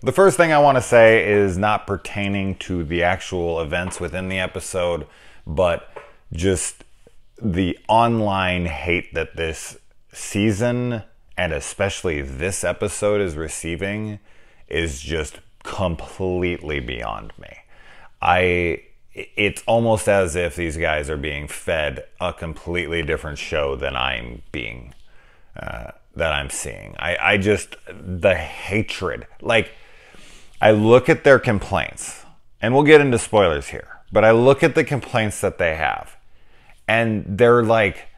The first thing I want to say is not pertaining to the actual events within the episode, but just the online hate that this season and especially this episode is receiving is just completely beyond me. It's almost as if these guys are being fed a completely different show than that I'm seeing. I just, the hatred, like, I look at their complaints, and we'll get into spoilers here, but I look at the complaints that they have, and they're like,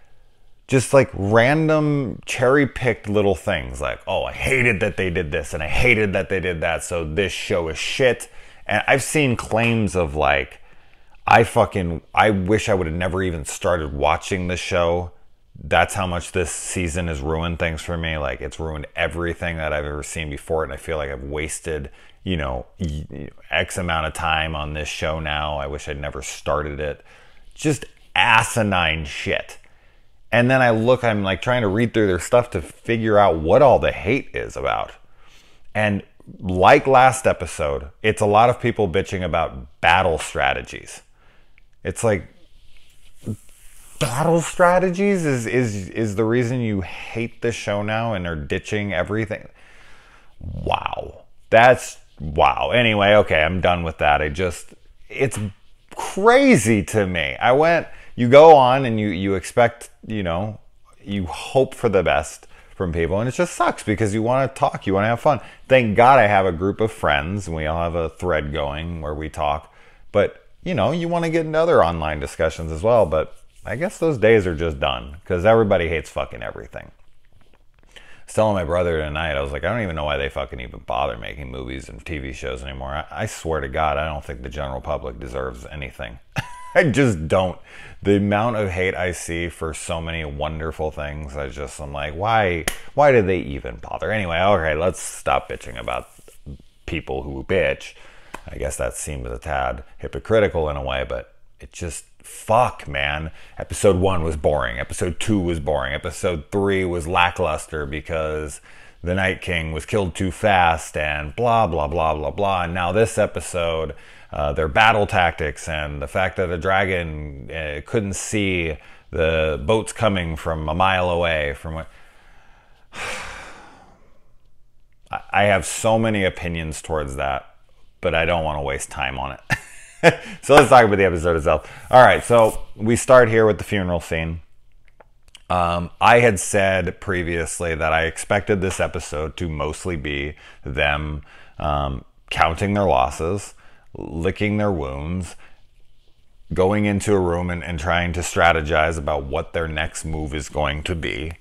just like random cherry-picked little things like, oh, I hated that they did this, and I hated that they did that, so this show is shit. And I've seen claims of like, I wish I would have never even started watching the show. That's how much this season has ruined things for me. Like, it's ruined everything that I've ever seen before, and I feel like I've wasted, X amount of time on this show now. I wish I'd never started it. Just asinine shit. And then I'm like trying to read through their stuff to figure out what all the hate is about. And like last episode, it's a lot of people bitching about battle strategies. It's like, battle strategies is the reason you hate the show now and are ditching everything. Wow. Wow. Anyway, okay, I'm done with that. It's crazy to me. You go on and you expect, you hope for the best from people, and it just sucks because you want to talk, you want to have fun. Thank God I have a group of friends, and we all have a thread going where we talk, but you want to get into other online discussions as well, but I guess those days are just done because everybody hates fucking everything. I was telling my brother tonight, I was like, I don't even know why they fucking even bother making movies and TV shows anymore. I swear to God, I don't think the general public deserves anything. I just don't. The amount of hate I see for so many wonderful things, I'm like, why do they even bother? Anyway, okay, let's stop bitching about people who bitch. I guess that seems a tad hypocritical in a way, but it just, fuck, man. Episode 1 was boring. Episode 2 was boring. Episode 3 was lackluster because the Night King was killed too fast and blah, blah, blah, blah, blah. And now this episode, their battle tactics and the fact that a dragon couldn't see the boats coming from a mile away from what... I have so many opinions towards that, but I don't want to waste time on it. So let's talk about the episode itself. All right, so we start here with the funeral scene. I had said previously that I expected this episode to mostly be them counting their losses, licking their wounds, going into a room and trying to strategize about what their next move is going to be.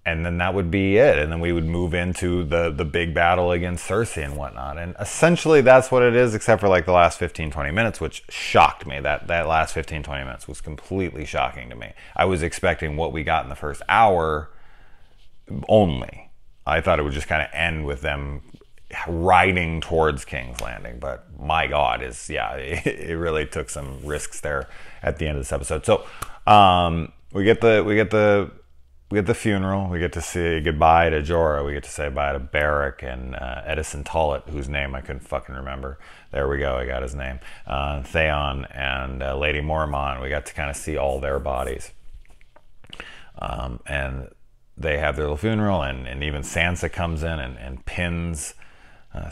And then that would be it. And then we would move into the big battle against Cersei and whatnot. And essentially that's what it is, except for like the last 15-20 minutes, which shocked me. That last 15-20 minutes was completely shocking to me. I was expecting what we got in the first hour only. I thought it would just kind of end with them riding towards King's Landing. But my God, it really took some risks there at the end of this episode. So we get the funeral. We get to say goodbye to Jorah. We get to say bye to Beric and Edison Tollett, whose name I couldn't fucking remember. There we go. I got his name. Theon and Lady Mormont. We got to kind of see all their bodies. And they have their little funeral, and even Sansa comes in and pins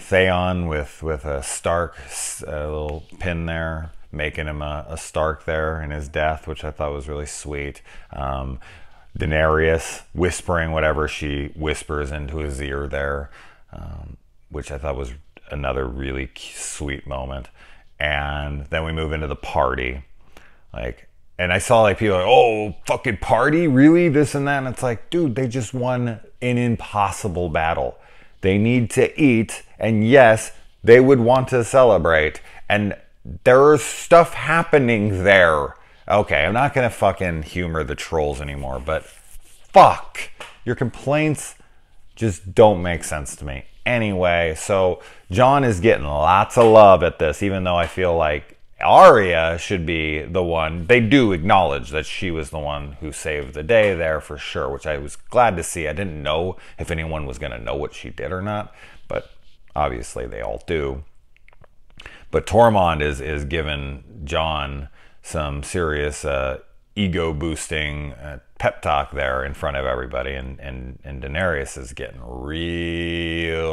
Theon with a Stark little pin there, making him a Stark there in his death, which I thought was really sweet. Daenerys whispering whatever she whispers into his ear there, which I thought was another really sweet moment. And then we move into the party, and I saw people like, oh, fucking party, really, this and that. And it's like, dude, they just won an impossible battle. They need to eat, and yes, they would want to celebrate, and there's stuff happening there. Okay, I'm not gonna fucking humor the trolls anymore, but fuck, your complaints just don't make sense to me. Anyway, so Jon is getting lots of love at this, even though I feel like Arya should be the one. They do acknowledge that she was the one who saved the day there for sure, which I was glad to see. I didn't know if anyone was gonna know what she did or not, but Obviously, they all do. But Tormund is giving Jon some serious ego boosting pep talk there in front of everybody, and Daenerys is getting real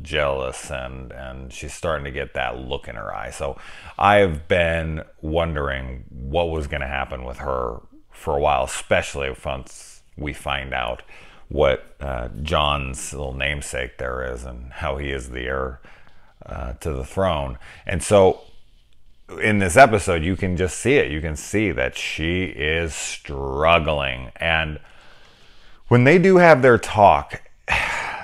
jealous, and she's starting to get that look in her eye. So I've been wondering what was going to happen with her for a while, especially once we find out what Jon's little namesake there is and how he is the heir to the throne. And so in this episode, you can just see it. You can see that she is struggling. And when they do have their talk,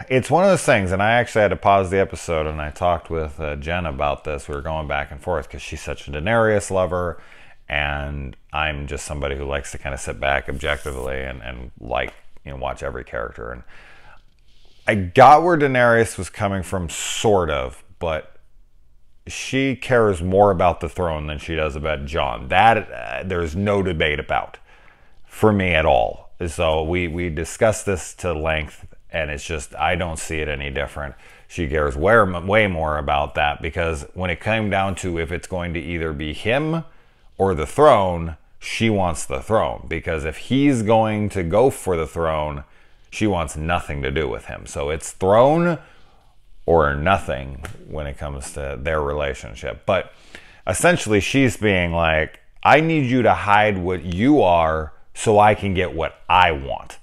it's one of those things, and I actually had to pause the episode and I talked with Jen about this. We were going back and forth because she's such a Daenerys lover, and I'm just somebody who likes to kind of sit back objectively and like, you know, watch every character. And I got where Daenerys was coming from, sort of, but she cares more about the throne than she does about Jon. That there's no debate about for me at all. So we discussed this to length, and it's just, I don't see it any different. She cares way more about that, because when it came down to if it's going to either be him or the throne, she wants the throne, because if he's going to go for the throne, she wants nothing to do with him. So it's throne or nothing when it comes to their relationship. But essentially she's being like, I need you to hide what you are so I can get what I want,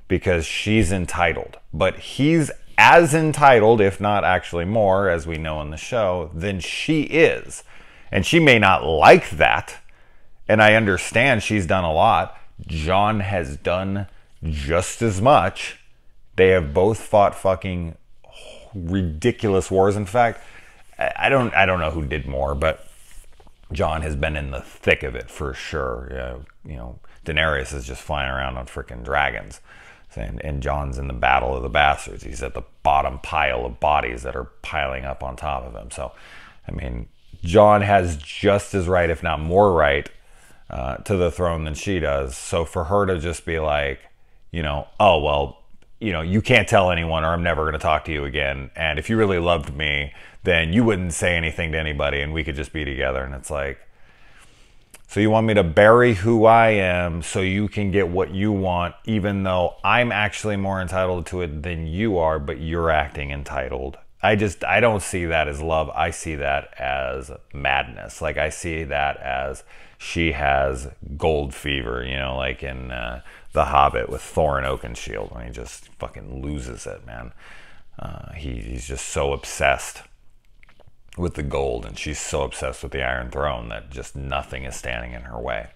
because she's entitled. But he's as entitled, if not actually more, as we know in the show, than she is. And she may not like that, and I understand she's done a lot. Jon has done just as much. They have both fought fucking ridiculous wars. In fact, I don't know who did more, but Jon has been in the thick of it for sure. You know, Daenerys is just flying around on freaking dragons, and Jon's in the Battle of the Bastards. He's at the bottom pile of bodies that are piling up on top of him. So, I mean, Jon has just as right, if not more right, to the throne than she does. So for her to just be like, you know, oh, well, you know, you can't tell anyone or I'm never going to talk to you again. And if you really loved me, then you wouldn't say anything to anybody and we could just be together. And it's like, so you want me to bury who I am so you can get what you want, even though I'm actually more entitled to it than you are, but you're acting entitled. I don't see that as love. I see that as madness. Like, I see that as she has gold fever, you know, like in The Hobbit with Thorin Oakenshield, when he just fucking loses it, man. He's just so obsessed with the gold, and she's so obsessed with the Iron Throne that just nothing is standing in her way.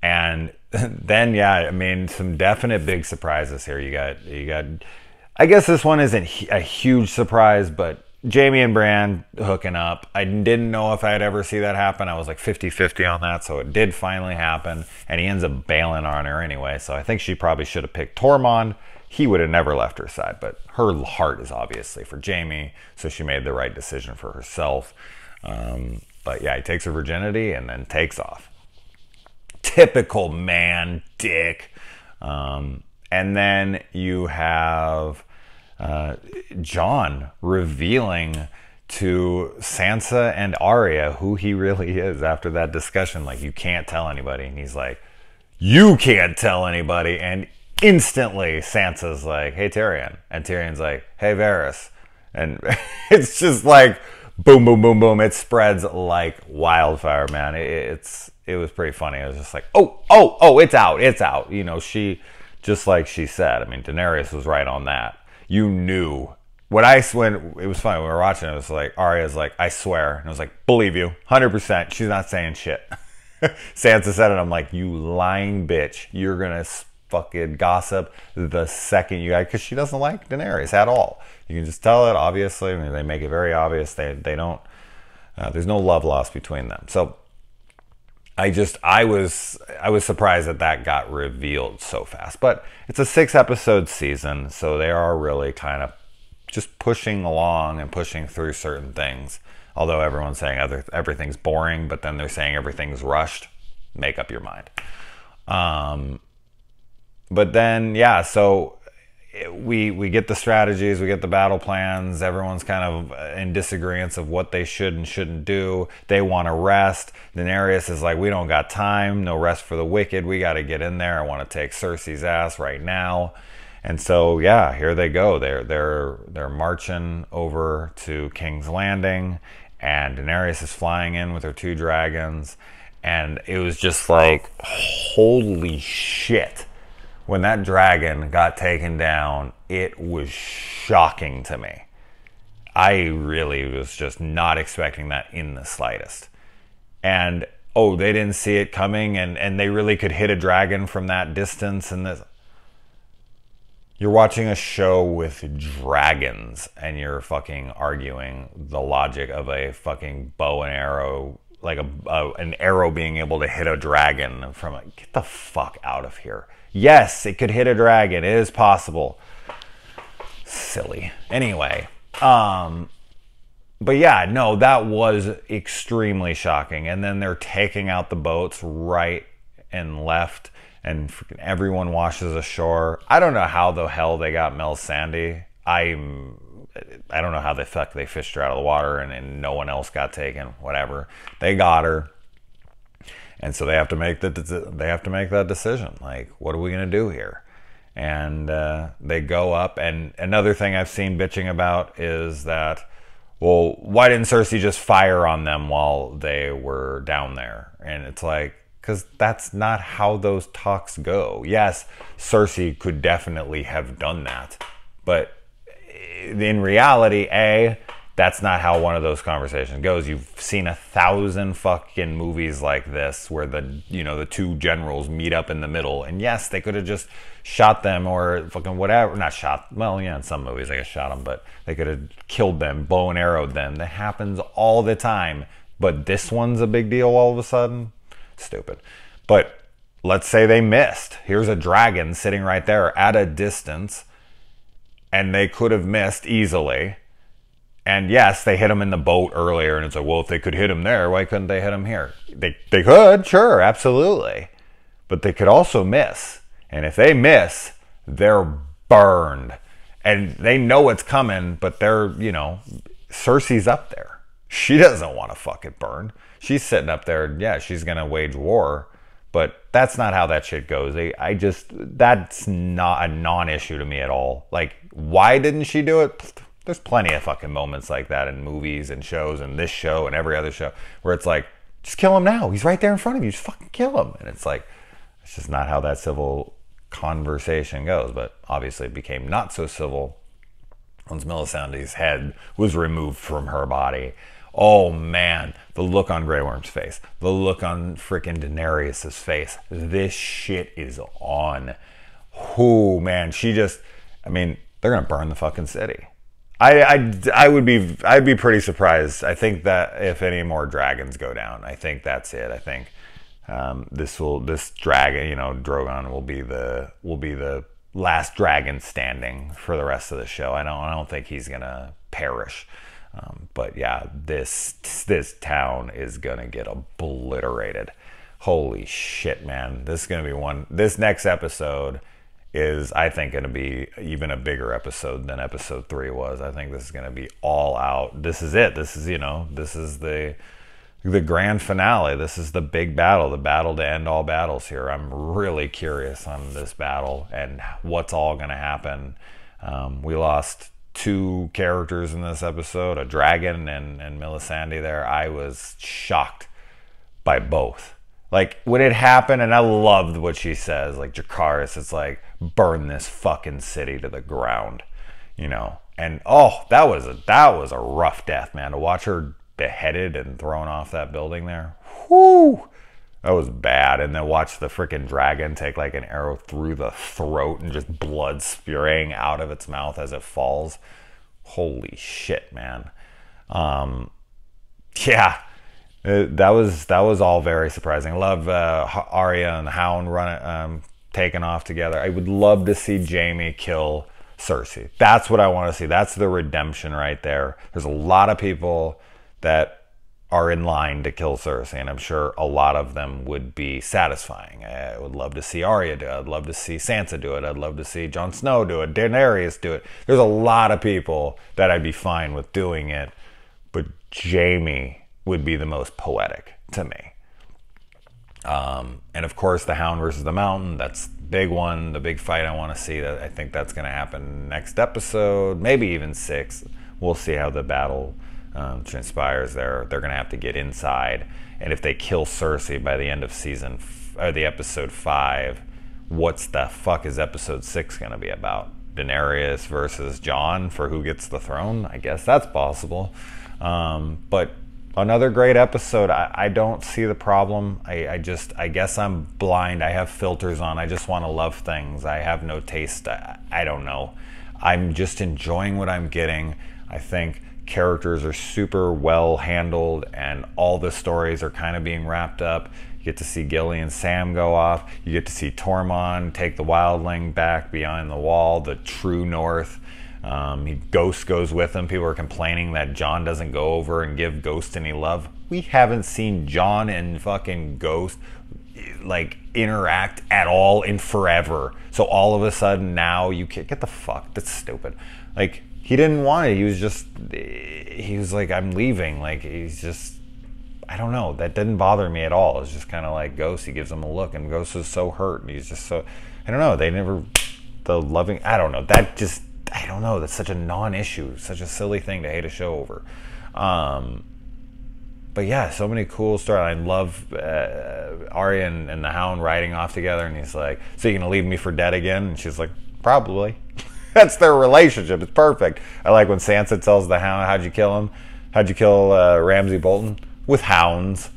And then, yeah, I mean, some definite big surprises here. You got. I guess this one isn't a huge surprise, but Jaime and Bran hooking up. I didn't know if I'd ever see that happen. I was like 50-50 on that, so it did finally happen, and he ends up bailing on her anyway. So I think she probably should have picked Tormund. He would have never left her side, but her heart is obviously for Jaime, so she made the right decision for herself. But yeah, he takes her virginity and then takes off. Typical man dick. And then you have Jon revealing to Sansa and Arya who he really is after that discussion. Like, you can't tell anybody. And he's like, you can't tell anybody. And instantly Sansa's like, hey, Tyrion. And Tyrion's like, hey, Varys. And it's just like boom, boom, boom, boom. It spreads like wildfire, man. It was pretty funny. It was just like, oh, it's out. You know, just like she said. I mean, Daenerys was right on that. You knew. When it was funny, when we were watching it was like, Arya's like, I swear. And I was like, believe you, 100%. She's not saying shit. Sansa said it. I'm like, you lying bitch. You're going to fucking gossip the second you got, because she doesn't like Daenerys at all. You can just tell it, obviously. I mean, they make it very obvious. They don't, there's no love lost between them. So, I was surprised that got revealed so fast. But it's a 6-episode season, so they are really kind of just pushing along and pushing through certain things. Although everyone's saying everything's boring, but then they're saying everything's rushed. Make up your mind. But then, yeah, so we get the strategies, we get the battle plans. Everyone's kind of in disagreement of what they should and shouldn't do. They want to rest. Daenerys is like, we don't got time. No rest for the wicked. We got to get in there. I want to take Cersei's ass right now. And so, yeah, here they go. They're marching over to King's Landing, and Daenerys is flying in with her 2 dragons. And it was just like, holy shit. When that dragon got taken down, it was shocking to me. I really was just not expecting that in the slightest. And, oh, they didn't see it coming, and they really could hit a dragon from that distance. And this, you're watching a show with dragons, and you're fucking arguing the logic of a fucking bow and arrow, like an arrow being able to hit a dragon from it. Get the fuck out of here. Yes, it could hit a dragon. It is possible. Silly. Anyway, but yeah, no, that was extremely shocking. And then they're taking out the boats right and left, and freaking everyone washes ashore. I don't know how the hell they got Melisandre. I don't know how the fuck they fished her out of the water, and no one else got taken. Whatever, they got her. And so they have to make that decision. Like, what are we going to do here? And they go up. And another thing I've seen bitching about is that, well, why didn't Cersei just fire on them while they were down there? And it's like, because that's not how those talks go. Yes, Cersei could definitely have done that. But in reality, that's not how one of those conversations goes. You've seen 1,000 fucking movies like this where the 2 generals meet up in the middle. And yes, they could have just shot them or fucking whatever. Not shot. Well, yeah, in some movies I guess shot them, but they could have killed them, bow and arrowed them. That happens all the time. But this one's a big deal all of a sudden. Stupid. But let's say they missed. Here's a dragon sitting right there at a distance, and they could have missed easily. And yes, they hit him in the boat earlier, and it's like, well, if they could hit him there, why couldn't they hit him here? They could, sure, absolutely. But they could also miss. And if they miss, they're burned. And they know it's coming, but Cersei's up there. She doesn't want to fucking burn. She's sitting up there, yeah, she's going to wage war. But that's not how that shit goes. That's not a non-issue to me at all. Like, why didn't she do it? There's plenty of fucking moments like that in movies and shows and this show and every other show where it's like, just kill him now. He's right there in front of you. Just fucking kill him. And it's like, it's just not how that civil conversation goes. But obviously it became not so civil once Melisandre's head was removed from her body. Oh man, the look on Grey Worm's face, the look on freaking Daenerys' face. This shit is on. Oh man, they're gonna burn the fucking city. I'd be pretty surprised. I think that if any more dragons go down, I think that's it. I think this dragon, Drogon will be the last dragon standing for the rest of the show. I don't think he's gonna perish. But yeah, this town is gonna get obliterated. Holy shit, man! This next episode is, I think, going to be even a bigger episode than episode 3 was. I think this is going to be all out. This is it. This is the grand finale. This is the big battle, the battle to end all battles here. I'm really curious on this battle and what's all going to happen. We lost 2 characters in this episode, a dragon and Melisandre there. I was shocked by both. Like, when it happened, and I loved what she says, like, Dracarys, it's like, burn this fucking city to the ground, And, oh, that was a rough death, man. To watch her beheaded and thrown off that building there. Whoo! That was bad. And then watch the freaking dragon take, like, an arrow through the throat and just blood spraying out of its mouth as it falls. Holy shit, man. Yeah. That was all very surprising. I love Arya and the Hound taking off together. I would love to see Jaime kill Cersei. That's what I want to see. That's the redemption right there. There's a lot of people that are in line to kill Cersei, and I'm sure a lot of them would be satisfying. I would love to see Arya do it. I'd love to see Sansa do it. I'd love to see Jon Snow do it. Daenerys do it. There's a lot of people that I'd be fine with doing it, but Jaime would be the most poetic to me. And of course, the Hound versus the Mountain, that's the big one, the big fight I want to see. That I think that's going to happen next episode, maybe even 6. We'll see how the battle transpires there. They're going to have to get inside. And if they kill Cersei by the end of the episode 5, what's the fuck is episode 6 going to be about? Daenerys versus Jon for who gets the throne? I guess that's possible. But another great episode. I don't see the problem. I guess I'm blind. I have filters on. I just want to love things. I have no taste. I don't know. I'm just enjoying what I'm getting. I think characters are super well handled, and all the stories are kind of being wrapped up. You get to see Gilly and Sam go off. You get to see Tormund take the wildling back behind the wall, the true north. Ghost goes with him. People are complaining that Jon doesn't go over and give Ghost any love. We haven't seen Jon and fucking Ghost like interact at all in forever. So all of a sudden now you can't get the fuck. That's stupid. Like, he didn't want it. He was like, I'm leaving. Like, he's just, I don't know. That didn't bother me at all. It's just kind of like Ghost. He gives him a look, and Ghost is so hurt. And he's just so, I don't know. They never, the loving, I don't know. That just, I don't know. That's such a non-issue. Such a silly thing to hate a show over. But yeah, so many cool stories. I love Arya and the Hound riding off together, and he's like, so you're going to leave me for dead again? And she's like, probably. That's their relationship. It's perfect. I like when Sansa tells the Hound, how'd you kill him? How'd you kill Ramsay Bolton? With hounds.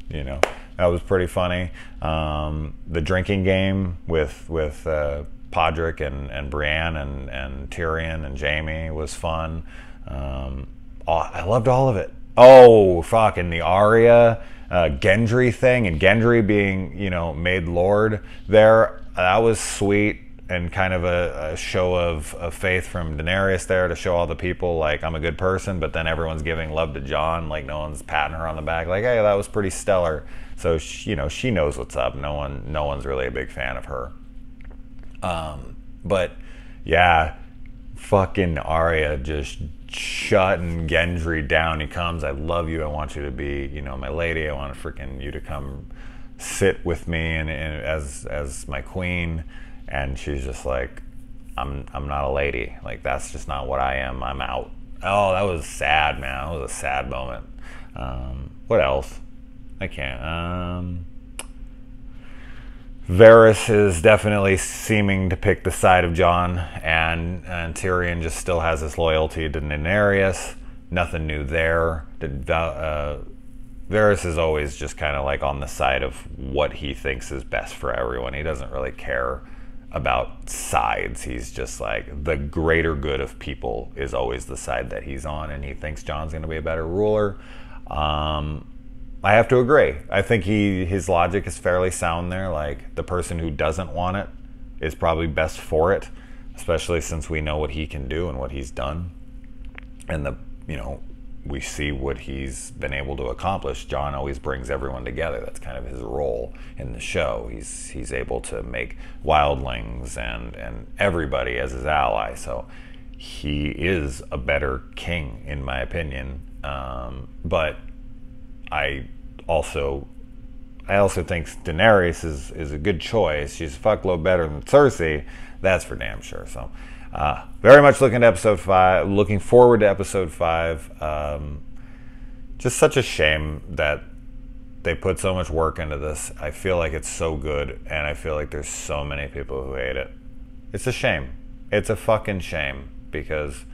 You know, that was pretty funny. The drinking game with Podrick and Brienne and Tyrion and Jaime was fun. I loved all of it. Oh, fucking the Arya Gendry thing, and Gendry being, you know, made Lord there. That was sweet, and kind of a show of faith from Daenerys there to show all the people, like, I'm a good person, but then everyone's giving love to Jon, like no one's patting her on the back, like, hey, that was pretty stellar. So she knows what's up. No one's really a big fan of her. But yeah, fucking Arya just shutting Gendry down. He comes, I love you, I want you to be, you know, my lady, I want freaking you to come sit with me and as my queen. And she's just like, I'm not a lady. Like, that's just not what I am. I'm out. Oh, that was sad, man. That was a sad moment. What else? I can't. Varys is definitely seeming to pick the side of Jon, and Tyrion just still has his loyalty to Daenerys. Nothing new there. Varys is always just kind of like on the side of what he thinks is best for everyone. He doesn't really care about sides. He's just like, the greater good of people is always the side that he's on, and he thinks Jon's going to be a better ruler. I have to agree. I think his logic is fairly sound there. Like, the person who doesn't want it is probably best for it, especially since we know what he can do and what he's done, and we see what he's been able to accomplish. Jon always brings everyone together. That's kind of his role in the show. He's able to make wildlings and everybody as his ally. So he is a better king, in my opinion. But I also think Daenerys is a good choice. She's a fuckload better than Cersei. That's for damn sure. So very much looking forward to episode 5. Just such a shame that they put so much work into this. I feel like it's so good, and I feel like there's so many people who hate it. It's a shame. It's a fucking shame, because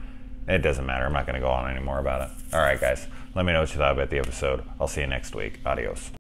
it doesn't matter. I'm not going to go on anymore about it. All right, guys. Let me know what you thought about the episode. I'll see you next week. Adios.